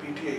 PTI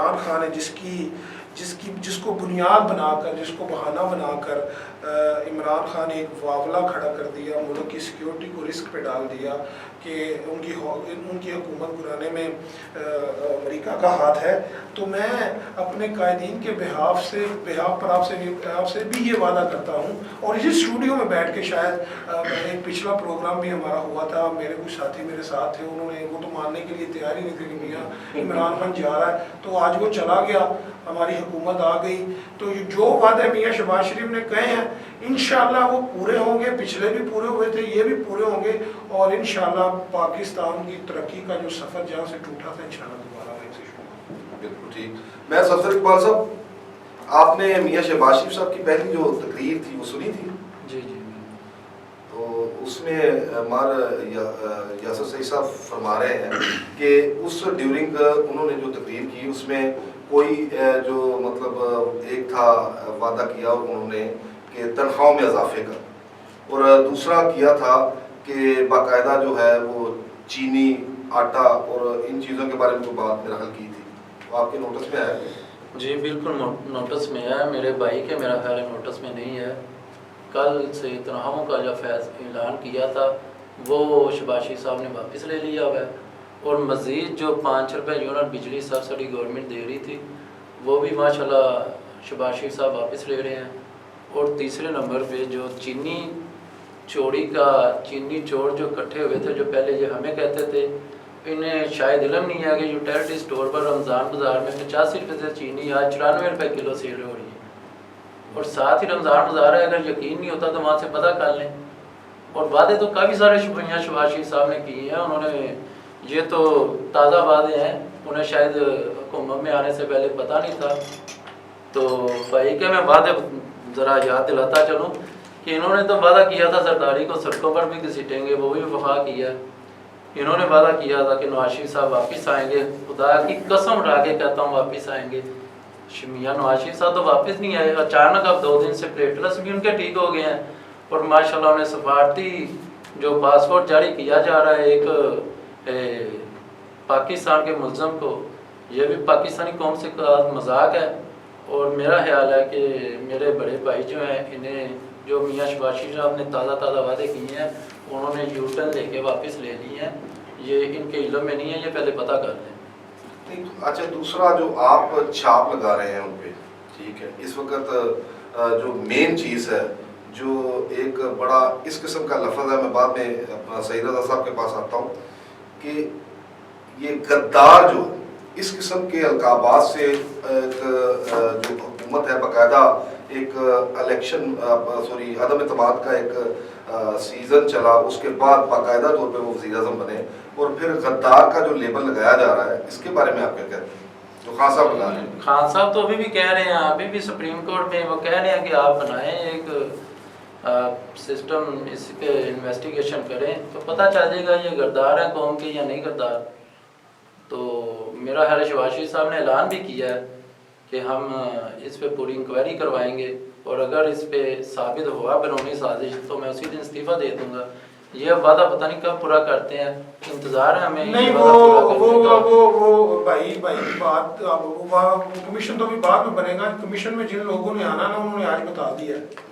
Imran Khan ہے جس کو بنیاد بنا کر, جس کو بہانہ بنا کر عمران خان نے ایک معاملہ کھڑا کر دیا, ملک کی سیکیورٹی کو رسک پہ ڈال دیا کہ ان کی حکومت گرانے میں امریکہ کا ہاتھ ہے. تو میں اپنے قائدین کے بہاف پر آپ سے بھی یہ وعدہ کرتا ہوں, اور اسی اسٹوڈیو میں بیٹھ کے شاید ایک پچھلا پروگرام بھی ہمارا ہوا تھا, میرے کچھ ساتھی میرے ساتھ تھے, وہ تو ماننے کے لیے تیار ہی نہیں تھے کہ میاں عمران خان جا رہا ہے, تو آج وہ چلا گیا, ہماری حکومت آ گئی. تو جو وعدے میاں شہباز شریف نے کہے ہیں انشاءاللہ وہ پورے ہوں گے, پچھلے بھی پورے ہوئے تھے, یہ بھی پورے ہوں گے, اور انشاءاللہ پاکستان کی ترقی کا جو سفر جہاں سے ٹوٹا تھا انشاءاللہ دوبارہ وہیں سے شروع ہوگا. بالکل ٹھیک. میں سفر اقبال صاحب, آپ نے میاں شہباز شریف صاحب کی پہلی جو تقریر تھی وہ سنی تھی؟ جی جی. تو اس میں ہمارے یاسر سعید صاحب فرما رہے ہیں کہ اس ڈیورنگ انہوں نے جو تقریر کی اس میں کوئی جو مطلب ایک تھا وعدہ کیا انہوں نے کہ تنخواہوں میں اضافے کا, اور دوسرا کیا تھا کہ باقاعدہ جو ہے وہ چینی, آٹا اور ان چیزوں کے بارے میں کوئی بات میرا حل کی تھی. تو آپ کے نوٹس میں آیا؟ جی بالکل نوٹس میں ہے, میرے بھائی کے میرا خیال ہے نوٹس میں نہیں ہے. کل سے تنخواہوں کا جو اعلان کیا تھا وہ شہباز شریف صاحب نے واپس لے لیا ہوا ہے, اور مزید جو 5 روپے یونٹ بجلی سبسڈی گورنمنٹ دے رہی تھی وہ بھی ماشاءاللہ شہباز شریف صاحب واپس لے رہے ہیں. اور تیسرے نمبر پہ جو چینی چور جو اکٹھے ہوئے تھے, جو پہلے یہ ہمیں کہتے تھے, انہیں شاید علم نہیں ہے کہ یوٹیلٹی اسٹور پر رمضان بازار میں 85 روپے سے چینی آج 94 روپے کلو سیل ہو رہی ہے, اور ساتھ ہی رمضان بازار ہے, اگر یقین نہیں ہوتا تو وہاں سے پتہ کر لیں. اور وعدے تو کافی سارے شہباز شریف صاحب نے کیے ہیں, انہوں نے یہ تو تازہ وعدے ہیں, انہیں شاید حکومت میں آنے سے پہلے پتہ نہیں تھا. تو بھائی کہ میں وعدے ذرا یاد دلاتا چلوں کہ انہوں نے تو وعدہ کیا تھا زرداری کو سڑکوں پر بھی گھسیٹیں گے, وہ بھی وفا کیا. انہوں نے وعدہ کیا تھا کہ نواز شریف صاحب واپس آئیں گے, خدا کی قسم اٹھا کے کہتا ہوں واپس آئیں گے. میاں نواز شریف صاحب تو واپس نہیں آئے, اچانک اب 2 دن سے پلیٹلس بھی ان کے ٹھیک ہو گئے ہیں, اور ماشاءاللہ انہیں سفارتی جو پاسپورٹ جاری کیا جا رہا ہے ایک پاکستان کے ملزم کو, یہ بھی پاکستانی قوم سے مذاق ہے. اور میرا خیال ہے کہ میرے بڑے بھائی جو ہیں انہیں جو میاں شہباز شریف صاحب نے تازہ وعدے کیے ہیں انہوں نے یو ٹرن لے کے واپس لے لیے ہیں, یہ ان کے علم میں نہیں ہے, یہ پہلے پتہ کر لیں. اچھا, دوسرا جو آپ چھاپ لگا رہے ہیں ان پہ, ٹھیک ہے, اس وقت جو مین چیز ہے, جو ایک بڑا اس قسم کا لفظ ہے, میں بعد میں اپنا سعید رضا صاحب کے پاس آتا ہوں, کہ یہ غدار جو اس قسم کے القابات سے ایک جو حکومت ہے باقاعدہ ایک الیکشن عدم اعتماد کا ایک سیزن چلا, اس کے بعد باقاعدہ طور پہ وہ وزیر اعظم بنے, اور پھر غدار کا جو لیبل لگایا جا رہا ہے, اس کے بارے میں آپ کیا کہتے ہیں؟ جو خان صاحب بنا رہے ہیں. خان صاحب تو ابھی بھی کہہ رہے ہیں, ابھی بھی سپریم کورٹ میں وہ کہہ رہے ہیں کہ آپ بنائیں ایک سسٹم, اس پہ انویسٹیگیشن کریں تو پتہ چل جائے گا یہ غدار ہیں قوم کے یا نہیں غدار. تو میرا خیال ہے شہباز شریف صاحب نے اعلان بھی کیا ہے کہ ہم اس پہ پوری انکوائری کروائیں گے, اور اگر اس پہ ثابت ہوا بیرونی سازش تو میں اسی دن استعفیٰ دے دوں گا. یہ وعدہ پتہ نہیں کب پورا کرتے ہیں, انتظار ہے ہمیں. نہیں وہ بھائی کی بات, کمیشن تو ابھی بعد میں بنے گا. کمیشن میں جن لوگوں نے آنا نا انہوں نے آج بتا دیا ہے,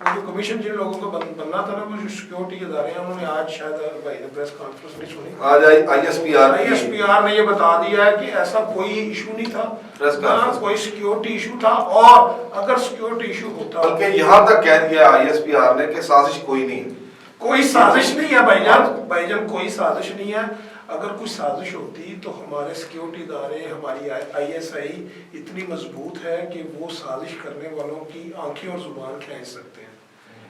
جو کمیشن جن لوگوں کا بننا تھا نا, وہ جو سیکیورٹی کے ادارے ہیں, انہوں نے آج شاید بھائی نے پریس کانفرنس نہیں سنی, آج آئی ایس پی آر نے یہ بتا دیا ہے کہ ایسا کوئی ایشو نہیں تھا, نہ کوئی سیکیورٹی ایشو تھا, اور اگر سیکیورٹی ایشو ہوتا بلکہ یہاں تک کہہ دیا آئی ایس پی آر نے کہ سازش کوئی نہیں ہے. کوئی سازش نہیں ہے بھائی جان, کوئی سازش نہیں ہے. اگر کوئی سازش ہوتی تو ہمارے سیکیورٹی ادارے, ہماری آئی ایس آئی اتنی مضبوط ہے کہ وہ سازش کرنے والوں کی آنکھیں اور زبان کھینچ سکتے ہیں.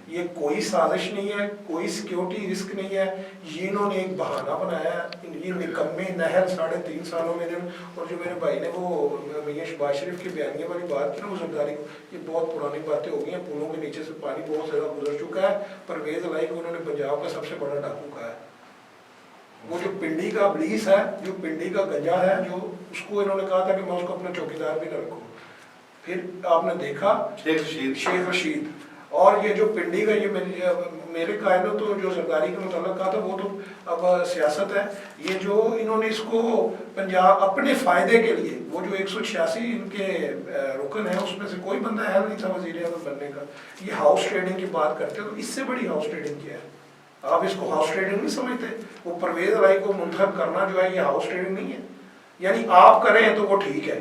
یہ کوئی سازش نہیں ہے, کوئی سیکیورٹی رسک نہیں ہے, یہ انہوں نے ایک بہانہ بنایا ہے. یہ نکمے نہر 3.5 سالوں میں, اور جو میرے بھائی نے وہ میاں شہباز شریف کی بیانیہ والی بات کی نا, وہ زرداری, یہ بہت پرانی باتیں ہو گئی ہیں. پلوں کے نیچے سے پانی بہت زیادہ گزر چکا ہے. پرویز الہی کو انہوں نے پنجاب کا سب سے بڑا ڈاکو کہا ہے. وہ جو پنڈی کا ابلیس ہے, جو پنڈی کا گنجا ہے, جو اس کو انہوں نے کہا تھا کہ میں اس کو اپنا چوکیدار بھی نہ رکھوں. پھر آپ نے دیکھا شیخ رشید, اور یہ جو پنڈی کا یہ میرے قائد میں تو جو زرداری کا متعلق کہا تھا وہ تو اب سیاست ہے. یہ جو انہوں نے اس کو پنجاب اپنے فائدے کے لیے وہ جو 186 ان کے رکن ہیں اس میں سے کوئی بندہ اہل نہیں تھا وزیر اعظم بننے کا. یہ ہاؤس ٹریڈنگ کی بات کرتے ہیں تو اس سے بڑی ہاؤس ٹریڈنگ کیا ہے؟ آپ اس کو ہاؤس ٹریڈنگ نہیں سمجھتے؟ وہ پرویز الہی کو منتخب کرنا جو ہے یہ ہاؤس ٹریڈنگ نہیں ہے. یعنی آپ کریں تو وہ ٹھیک ہے.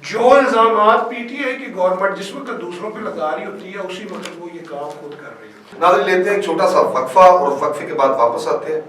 جو الزامات پی ٹی آئی کی گورنمنٹ جس وقت دوسروں پہ لگا رہی ہوتی ہے اسی وقت وہ یہ کام خود کر رہی ہے. ناظرین لیتے ہیں ایک چھوٹا سا وقفہ اور وقفے کے بعد واپس آتے ہیں.